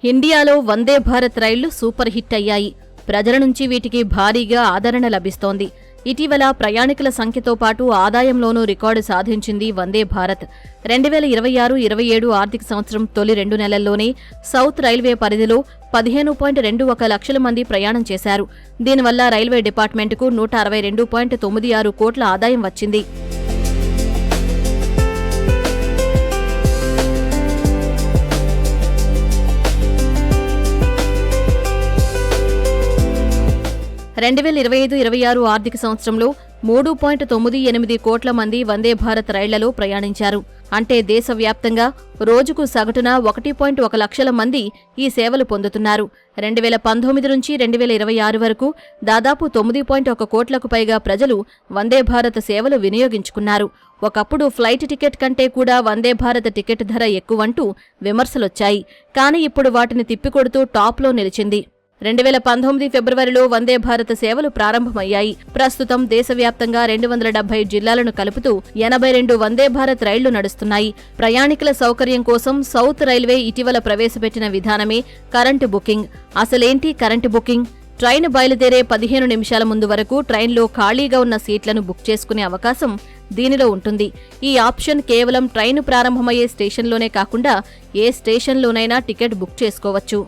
ఇండియాలో వందే భారత్ రైళ్లు super hit అయ్యాయి. ప్రజల నుంచి వీటికి భారీగా ఆదరణ లభిస్తోంది. ఇటీవల ప్రయాణికుల సంఖ్యతో పాటు ఆదాయంలోనూ రికార్డు సాధించింది వందే భారత్. 2026-27 ఆర్థిక సంవత్సరం తొలి 2 నెలల్లోనే సౌత్ రైల్వే పరిధిలో 15.21 లక్షల మంది ప్రయాణం చేశారు. దీనివల్ల రైల్వే డిపార్ట్మెంటుకు 162.96 కోట్ల ఆదాయం వచ్చింది. రెండు 2025-26 ఆర్థిక సంవత్సరంలో 3.98 కోట్ల మంది వందే భారత్ రైళ్లలో ప్రయాణించారు. అంటే దేశవ్యాప్తంగా రోజుకు సగటున 1.1 లక్షల మంది ఈ సేవలు పొందుతున్నారు. 2019 నుంచి 2026 వరకు దాదాపు 9.1 కోట్లకు పైగా ప్రజలు వందే భారత్ సేవలు వినియోగించుకున్నారు. ఒకప్పుడు ఫ్లైట్ టికెట్ కంటే కూడా వందే భారత్ టికెట్ ధర ఎక్కువంటూ విమర్శలొచ్చాయి. కానీ ఇప్పుడు వాటిని తిప్పికొడుతూ టాప్లో నిలిచింది. 2019 ఫిబ్రవరిలో వందే భారత్ సేవలు ప్రారంభమయ్యాయి. ప్రస్తుతం దేశవ్యాప్తంగా 270 జిల్లాలను కలుపుతూ 82 వందే భారత్ రైళ్లు నడుస్తున్నాయి. ప్రయాణికుల సౌకర్యం కోసం సౌత్ రైల్వే ఇటీవల ప్రవేశపెట్టిన విధానమే కరెంటు బుకింగ్. అసలేంటి కరెంటు బుకింగ్? ట్రైన్ బయలుదేరే 15 నిమిషాల ముందు వరకు ట్రైన్లో ఖాళీగా ఉన్న సీట్లను బుక్ చేసుకునే అవకాశం దీనిలో ఉంటుంది. ఈ ఆప్షన్ కేవలం ట్రైన్ ప్రారంభమయ్యే స్టేషన్లోనే కాకుండా ఏ స్టేషన్లోనైనా టికెట్ బుక్ చేసుకోవచ్చు.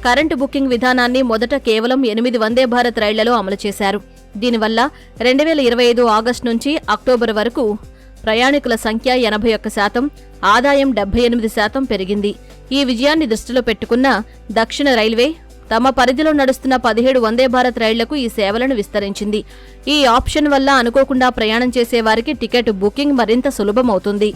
కరెంటు బుకింగ్ విధానాన్ని మొదట కేవలం 8 వందే భారత్ రైళ్లలో అమలు చేశారు. దీనివల్ల 2025 ఆగస్టు నుంచి అక్టోబర్ వరకు ప్రయాణికుల సంఖ్య 81%, ఆదాయం 78% పెరిగింది. ఈ విజయాన్ని దృష్టిలో పెట్టుకున్న దక్షిణ రైల్వే తమ పరిధిలో నడుస్తున్న 17 వందే భారత్ రైళ్లకు ఈ సేవలను విస్తరించింది. ఈ ఆప్షన్ వల్ల అనుకోకుండా ప్రయాణం చేసేవారికి టికెట్ బుకింగ్ మరింత సులభమవుతుంది.